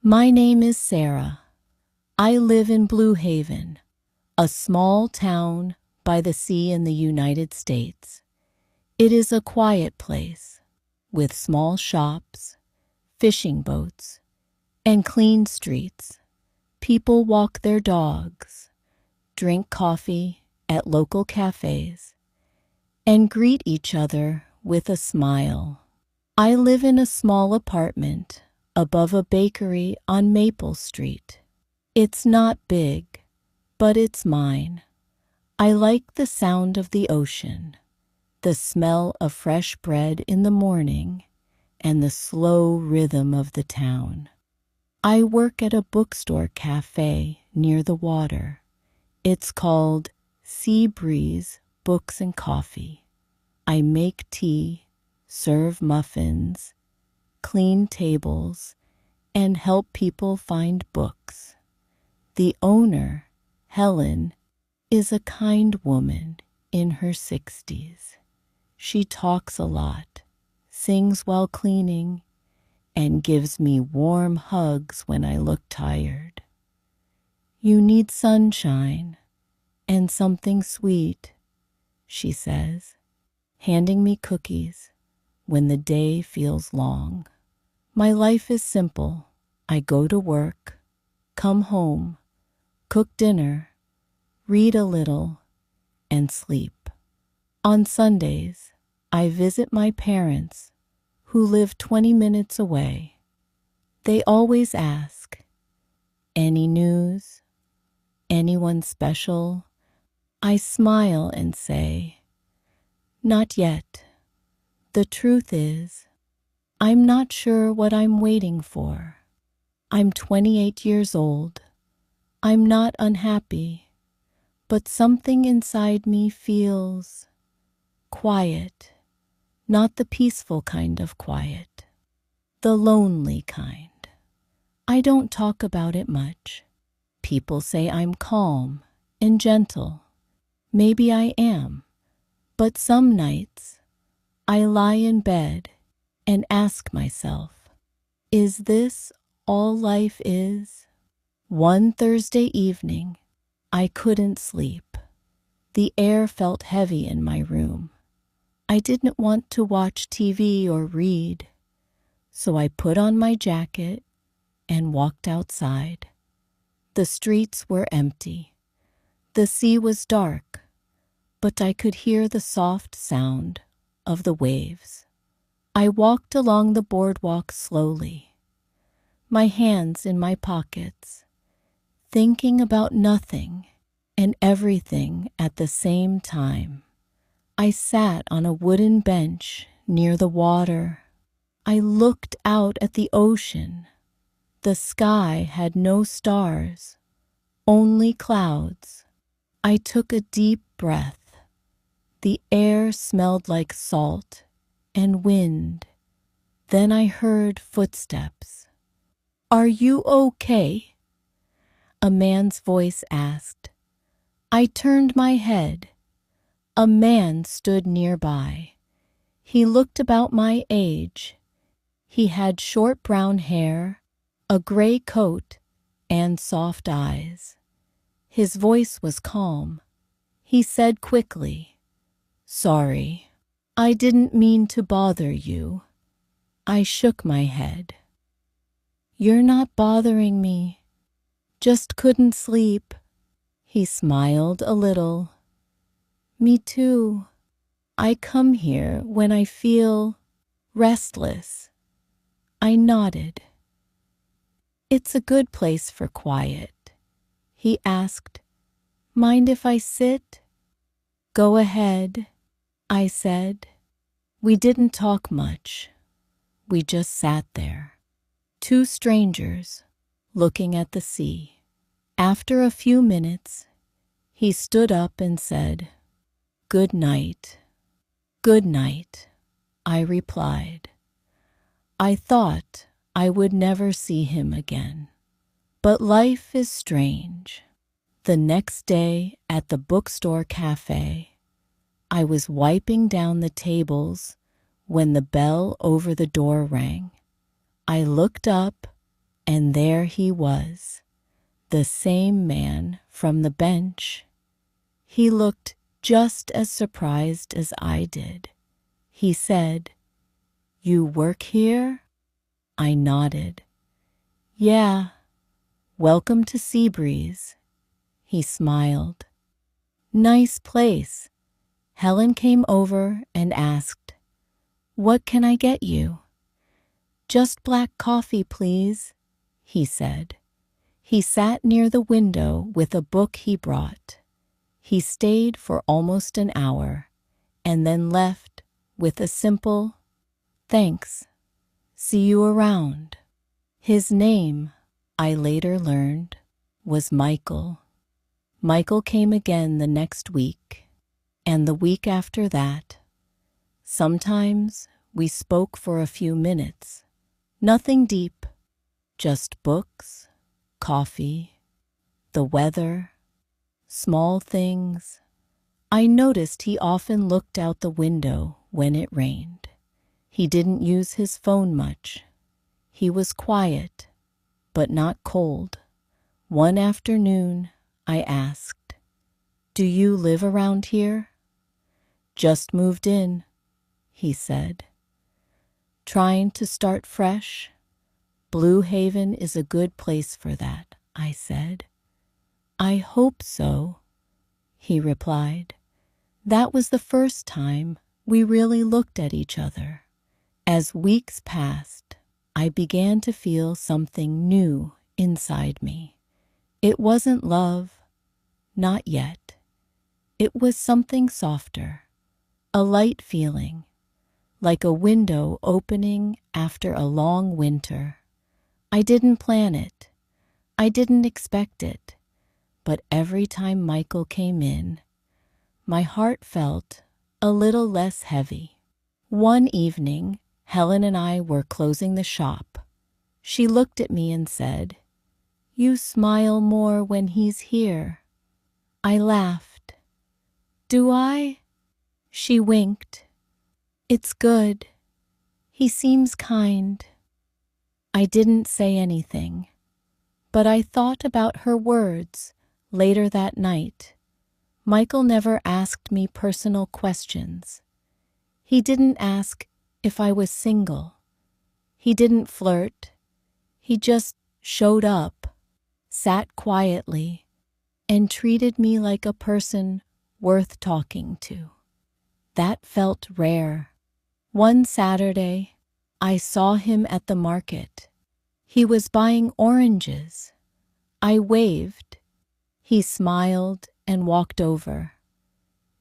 My name is Sarah. I live in Blue Haven, a small town by the sea in the United States. It is a quiet place with small shops, fishing boats, and clean streets. People walk their dogs, drink coffee at local cafes, and greet each other with a smile. I live in a small apartment above a bakery on Maple Street. It's not big, but it's mine. I like the sound of the ocean, the smell of fresh bread in the morning, and the slow rhythm of the town. I work at a bookstore cafe near the water. It's called Sea Breeze Books and Coffee. I make tea, serve muffins, clean tables, and help people find books. The owner, Helen, is a kind woman in her 60s. She talks a lot, sings while cleaning, and gives me warm hugs when I look tired. You need sunshine and something sweet, she says, handing me cookies when the day feels long. My life is simple. I go to work, come home, cook dinner, read a little, and sleep. On Sundays, I visit my parents, who live 20 minutes away. They always ask, "Any news? Anyone special?" I smile and say, "Not yet. The truth is, I'm not sure what I'm waiting for. I'm 28 years old. I'm not unhappy, but something inside me feels quiet, not the peaceful kind of quiet, the lonely kind. I don't talk about it much. People say I'm calm and gentle. Maybe I am, but some nights I lie in bed and ask myself, is this all life is? One Thursday evening, I couldn't sleep. The air felt heavy in my room. I didn't want to watch TV or read, so I put on my jacket and walked outside. The streets were empty. The sea was dark, but I could hear the soft sound of the waves. I walked along the boardwalk slowly, my hands in my pockets, thinking about nothing and everything at the same time. I sat on a wooden bench near the water. I looked out at the ocean. The sky had no stars, only clouds. I took a deep breath. The air smelled like salt and wind. Then I heard footsteps. "Are you okay?" a man's voice asked. I turned my head. A man stood nearby. He looked about my age. He had short brown hair, a gray coat, and soft eyes. His voice was calm. He said quickly, "Sorry, I didn't mean to bother you." I shook my head. "You're not bothering me. Just couldn't sleep." He smiled a little. "Me too. I come here when I feel restless." I nodded. "It's a good place for quiet." He asked, "Mind if I sit?" "Go ahead," I said. We didn't talk much. We just sat there, two strangers, looking at the sea. After a few minutes, he stood up and said, "Good night." "Good night," I replied. I thought I would never see him again. But life is strange. The next day at the bookstore cafe, I was wiping down the tables when the bell over the door rang. I looked up And there he was, the same man from the bench. He looked just as surprised as I did. He said, "You work here?" I nodded. "Yeah, welcome to Seabreeze." He smiled. "Nice place." Helen came over and asked, "What can I get you?" "Just black coffee, please," he said. He sat near the window with a book he brought. He stayed for almost an hour and then left with a simple, "Thanks. See you around." His name, I later learned, was Michael. Michael came again the next week, and the week after that. Sometimes we spoke for a few minutes. Nothing deep, just books, coffee, the weather, small things. I noticed he often looked out the window when it rained. He didn't use his phone much. He was quiet, but not cold. One afternoon, I asked, "Do you live around here?" "Just moved in," he said. "Trying to start fresh?" "Blue Haven is a good place for that," I said. "I hope so," he replied. That was the first time we really looked at each other. As weeks passed, I began to feel something new inside me. It wasn't love, not yet. It was something softer, a light feeling, like a window opening after a long winter. I didn't plan it. I didn't expect it. But every time Michael came in, my heart felt a little less heavy. One evening, Helen and I were closing the shop. She looked at me and said, "You smile more when he's here." I laughed. "Do I?" She winked. "It's good. He seems kind." I didn't say anything, but I thought about her words later that night. Michael never asked me personal questions. He didn't ask if I was single. He didn't flirt. He just showed up, sat quietly, and treated me like a person worth talking to. That felt rare. One Saturday, I saw him at the market. He was buying oranges. I waved. He smiled and walked over.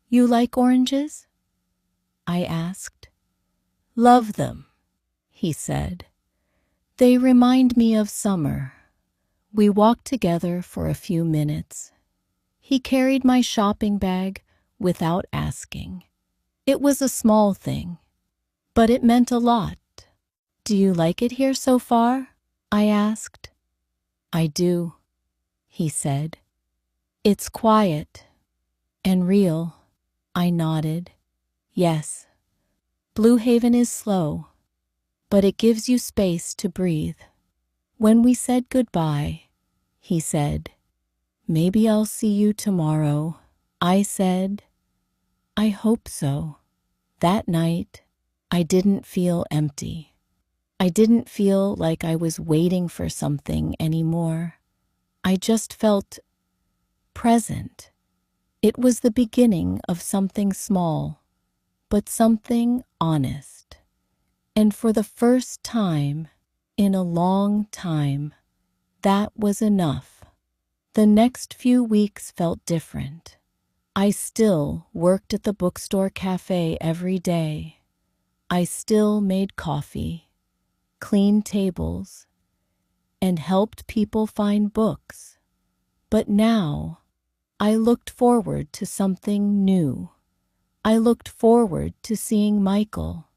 "You like oranges?" I asked. "Love them," he said. "They remind me of summer." We walked together for a few minutes. He carried my shopping bag without asking. It was a small thing, but it meant a lot. "Do you like it here so far?" I asked. "I do," he said. "It's quiet and real." I nodded. "Yes, Blue Haven is slow, but it gives you space to breathe." When we said goodbye, he said, "Maybe I'll see you tomorrow." I said, "I hope so." That night, I didn't feel empty. I didn't feel like I was waiting for something anymore. I just felt present. It was the beginning of something small, but something honest. And for the first time in a long time, that was enough. The next few weeks felt different. I still worked at the bookstore cafe every day. I still made coffee, cleaned tables, and helped people find books. But now, I looked forward to something new. I looked forward to seeing Michael.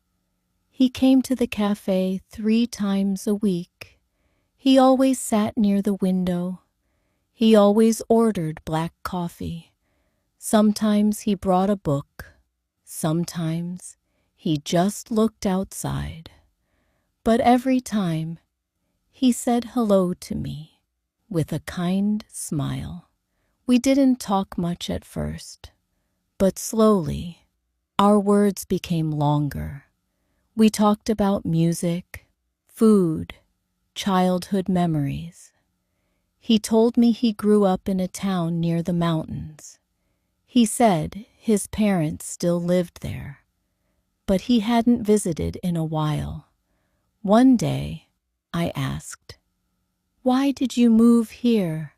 He came to the cafe 3 times a week. He always sat near the window. He always ordered black coffee. Sometimes he brought a book. Sometimes he just looked outside. But every time, He said hello to me with a kind smile. We didn't talk much at first, but slowly our words became longer. We talked about music, food, childhood memories. He told me he grew up in a town near the mountains. He said his parents still lived there, but he hadn't visited in a while. One day, I asked, "Why did you move here?"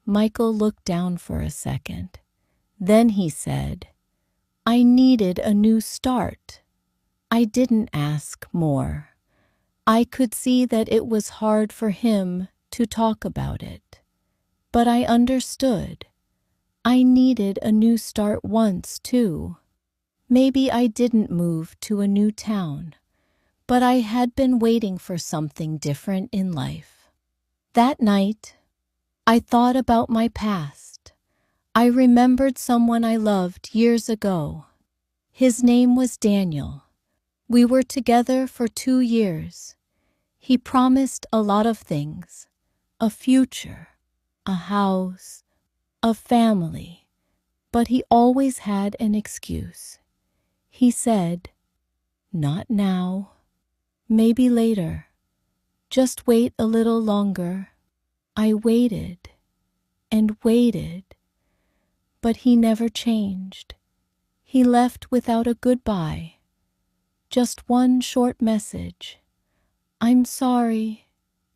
Michael looked down for a second. Then he said, "I needed a new start." I didn't ask more. I could see that it was hard for him to talk about it. But I understood. I needed a new start once, too. Maybe I didn't move to a new town, but I had been waiting for something different in life. That night, I thought about my past. I remembered someone I loved years ago. His name was Daniel. We were together for 2 years. He promised a lot of things: a future, a house, a family, but he always had an excuse. He said, "Not now, maybe later, just wait a little longer." I waited and waited, but he never changed. He left without a goodbye. Just one short message: "I'm sorry,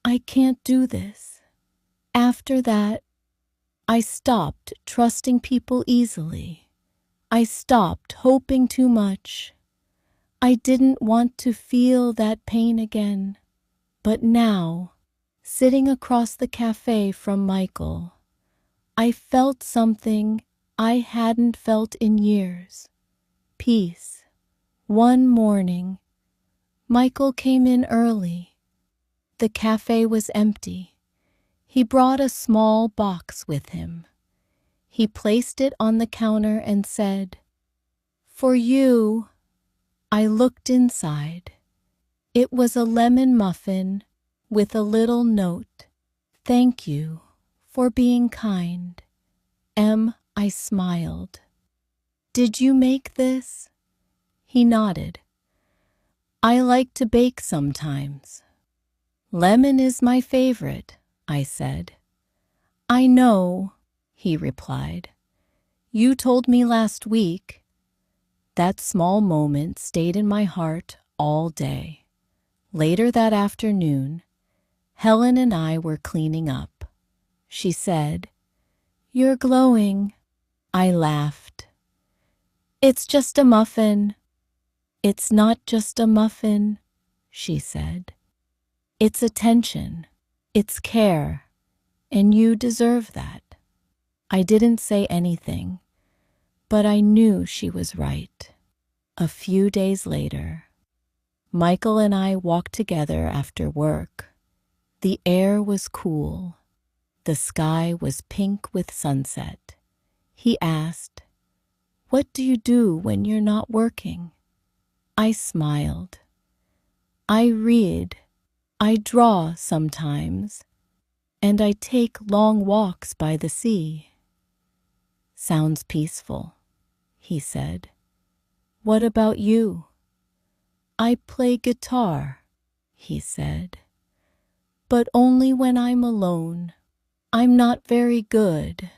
I can't do this." After that, I stopped trusting people easily. I stopped hoping too much. I didn't want to feel that pain again. But now, sitting across the cafe from Michael, I felt something I hadn't felt in years: peace. One morning, Michael came in early. The cafe was empty. He brought a small box with him. He placed it on the counter and said, "For you." I looked inside. It was a lemon muffin with a little note: "Thank you for being kind." I smiled. "Did you make this?" He nodded. "I like to bake sometimes." "Lemon is my favorite," I said. "I know," he replied. "You told me last week." That small moment stayed in my heart all day. Later that afternoon, Helen and I were cleaning up. She said, "You're glowing." I laughed. "It's just a muffin." "It's not just a muffin," she said. "It's attention. It's care. And you deserve that." I didn't say anything, but I knew she was right. A few days later, Michael and I walked together after work. The air was cool. The sky was pink with sunset. He asked, "What do you do when you're not working?" I smiled. "I read. I draw sometimes. And I take long walks by the sea." "Sounds peaceful," he said. "What about you?" "I play guitar," he said. "But only when I'm alone. I'm not very good."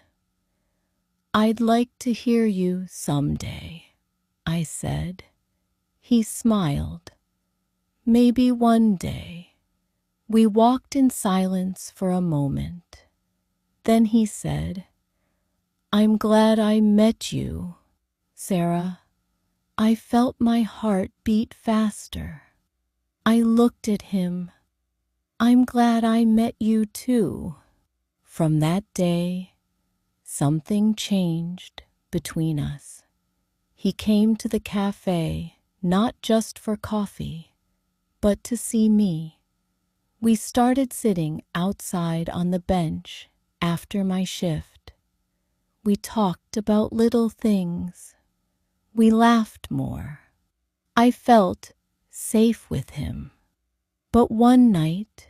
"I'd like to hear you someday," I said. He smiled. "Maybe one day." We walked in silence for a moment. Then he said, "I'm glad I met you, Sarah." I felt my heart beat faster. I looked at him. "I'm glad I met you too." From that day, something changed between us. He came to the cafe not just for coffee, but to see me. We started sitting outside on the bench after my shift. We talked about little things. We laughed more. I felt safe with him. But one night,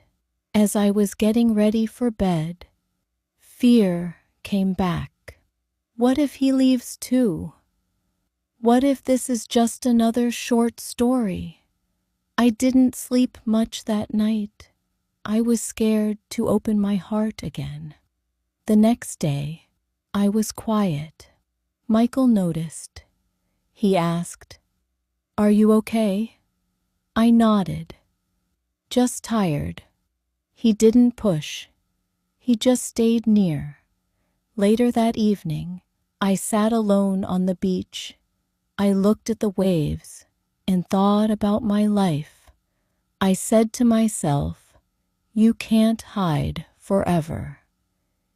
As I was getting ready for bed, fear came back. What if he leaves too? What if this is just another short story? I didn't sleep much that night. I was scared to open my heart again. The next day, I was quiet. Michael noticed. He asked, "Are you okay?" I nodded. "Just tired." He didn't push. He just stayed near. Later that evening, I sat alone on the beach. I looked at the waves and thought about my life. I said to myself, you can't hide forever.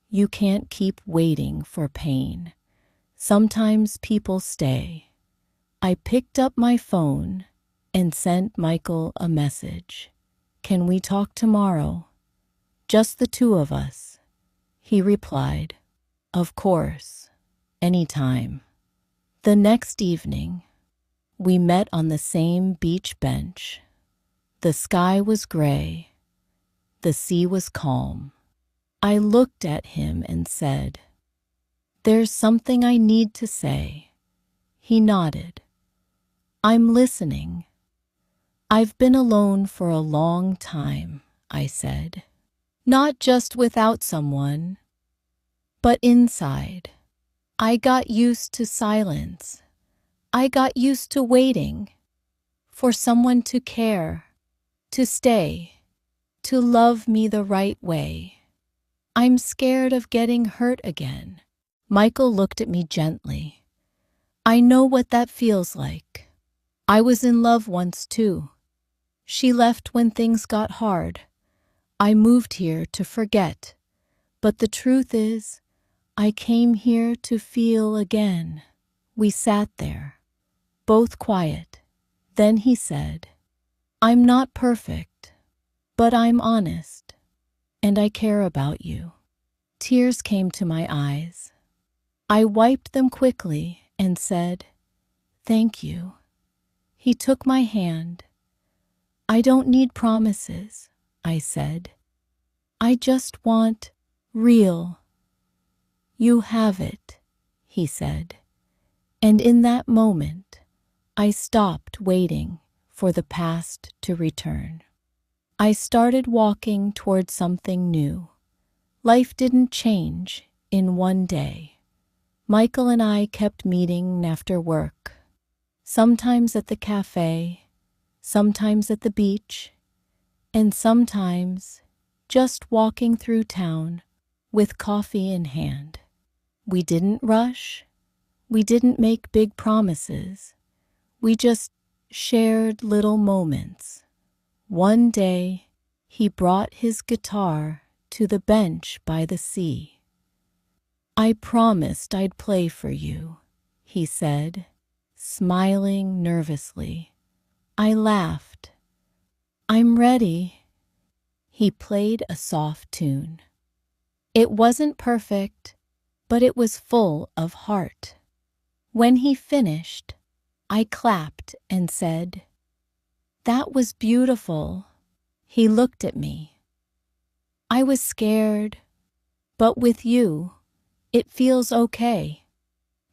You can't keep waiting for pain. Sometimes people stay. I picked up my phone and sent Michael a message. "Can we talk tomorrow? Just the two of us." He replied, "Of course, anytime." The next evening, we met on the same beach bench. The sky was gray. The sea was calm. I looked at him and said, "There's something I need to say." He nodded. "I'm listening." "I've been alone for a long time," I said. "Not just without someone, but inside. I got used to silence. I got used to waiting for someone to care, to stay, to love me the right way. I'm scared of getting hurt again." Michael looked at me gently. "I know what that feels like. I was in love once too. She left when things got hard. I moved here to forget. But the truth is, I came here to feel again." We sat there, both quiet. Then he said, "I'm not perfect, but I'm honest, and I care about you." Tears came to my eyes. I wiped them quickly and said, "Thank you." He took my hand. "I don't need promises," I said. "I just want real." "You have it," he said. And in that moment, I stopped waiting for the past to return. I started walking toward something new. Life didn't change in one day. Michael and I kept meeting after work, sometimes at the cafe, sometimes at the beach, and sometimes just walking through town with coffee in hand. We didn't rush. We didn't make big promises. We just shared little moments. One day, he brought his guitar to the bench by the sea. "I promised I'd play for you," he said, smiling nervously. I laughed. "I'm ready." He played a soft tune. It wasn't perfect, but it was full of heart. When he finished, I clapped and said, "That was beautiful." He looked at me. "I was scared, but with you, it feels okay."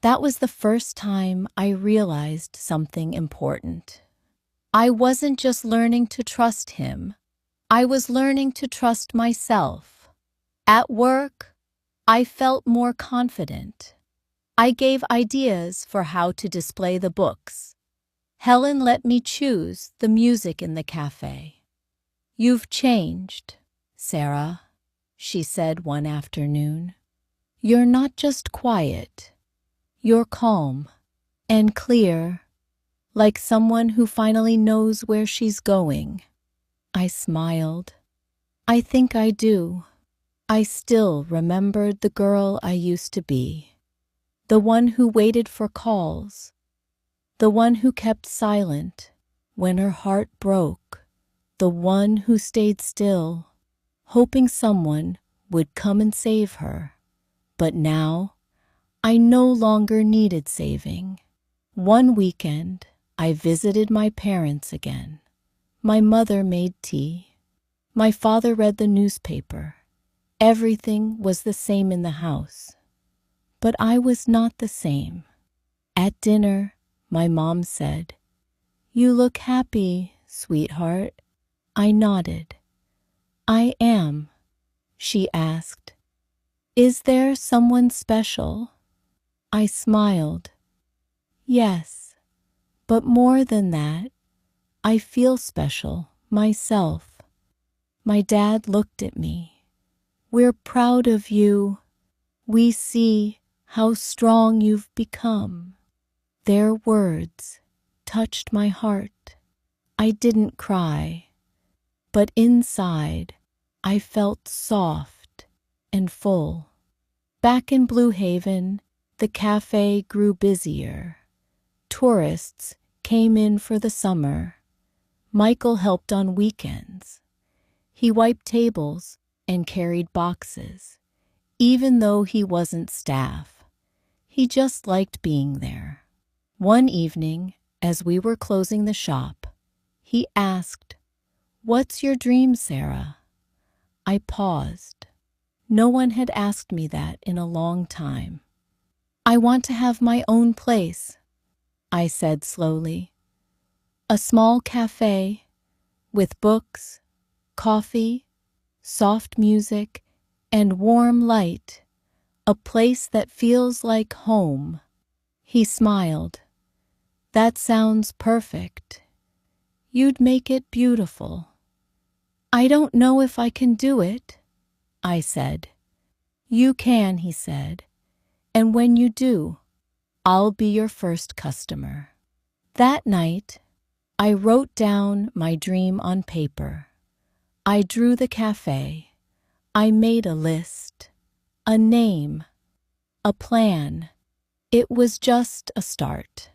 That was the first time I realized something important. I wasn't just learning to trust him. I was learning to trust myself. At work, I felt more confident. I gave ideas for how to display the books. Helen let me choose the music in the cafe. "You've changed, Sarah," she said one afternoon. "You're not just quiet. You're calm and clear, like someone who finally knows where she's going." I smiled. I think I do. I still remembered the girl I used to be. The one who waited for calls. The one who kept silent when her heart broke. The one who stayed still, hoping someone would come and save her. But now, I no longer needed saving. One weekend, I visited my parents again. My mother made tea. My father read the newspaper. Everything was the same in the house. But I was not the same. At dinner, my mom said, "You look happy, sweetheart." I nodded. "I am." She asked, "Is there someone special?" I smiled. "Yes, but more than that, I feel special myself." My dad looked at me. "We're proud of you. We see how strong you've become." Their words touched my heart. I didn't cry, but inside I felt soft and full. Back in Blue Haven, the cafe grew busier. Tourists came in for the summer. Michael helped on weekends. He wiped tables and carried boxes, even though he wasn't staff. He just liked being there. One evening, as we were closing the shop, he asked, "What's your dream, Sarah?" I paused. No one had asked me that in a long time. "I want to have my own place," I said slowly. "A small cafe with books, coffee, soft music, and warm light. A place that feels like home." He smiled. "That sounds perfect. You'd make it beautiful." "I don't know if I can do it," I said. "You can," he said. "And when you do, I'll be your first customer." That night, I wrote down my dream on paper. I drew the cafe. I made a list, a name, a plan. It was just a start,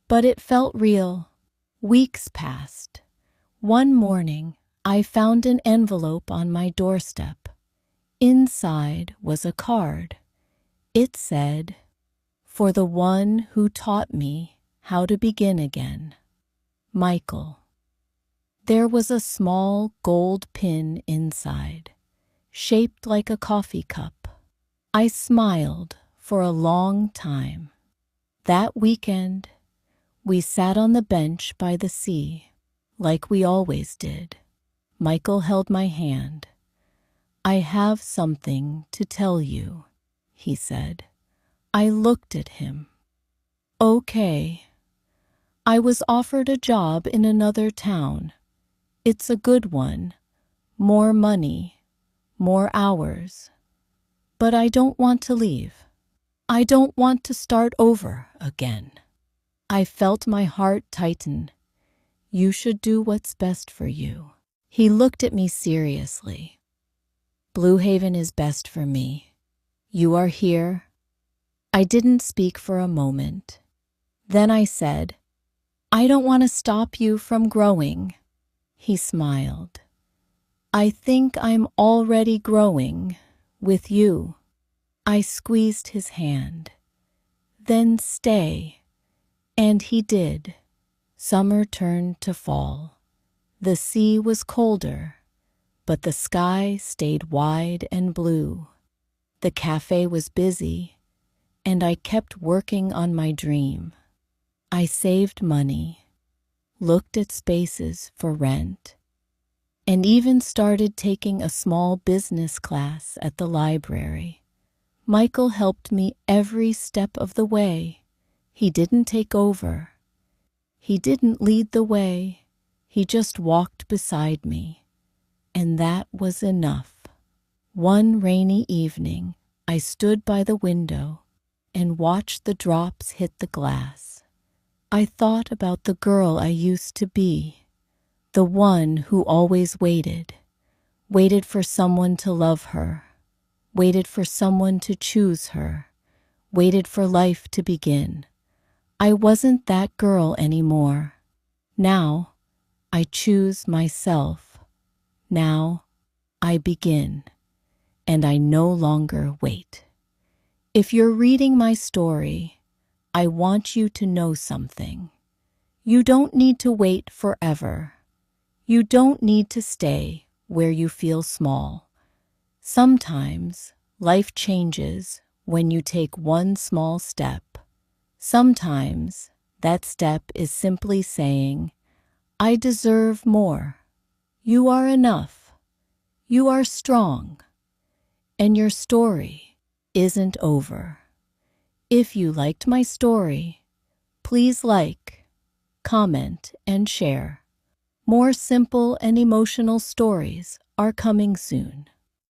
but it felt real. Weeks passed. One morning, I found an envelope on my doorstep. Inside was a card. It said, "For the one who taught me how to begin again, Michael." There was a small gold pin inside, shaped like a coffee cup. I smiled for a long time. That weekend, we sat on the bench by the sea, like we always did. Michael held my hand. "I have something to tell you," he said. I looked at him. "Okay." I was offered a job in another town. It's a good one. More money, more hours. But I don't want to leave. I don't want to start over again. I felt my heart tighten. "You should do what's best for you." He looked at me seriously. "Blue Haven is best for me. You are here." I didn't speak for a moment. Then I said, "I don't want to stop you from growing." He smiled. "I think I'm already growing with you." I squeezed his hand. "Then stay." And he did. Summer turned to fall. The sea was colder, but the sky stayed wide and blue. The cafe was busy, and I kept working on my dream. I saved money, looked at spaces for rent, and even started taking a small business class at the library. Michael helped me every step of the way. He didn't take over. He didn't lead the way. He just walked beside me, and that was enough. One rainy evening, I stood by the window and watched the drops hit the glass. I thought about the girl I used to be, the one who always waited for someone to love her, waited for someone to choose her, waited for life to begin. I wasn't that girl anymore. Now, I choose myself. Now, I begin, and I no longer wait. If you're reading my story, I want you to know something. You don't need to wait forever. You don't need to stay where you feel small. Sometimes life changes when you take one small step. Sometimes that step is simply saying, I deserve more. You are enough. You are strong. And your story isn't over. If you liked my story, please like, comment, and share. More simple and emotional stories are coming soon.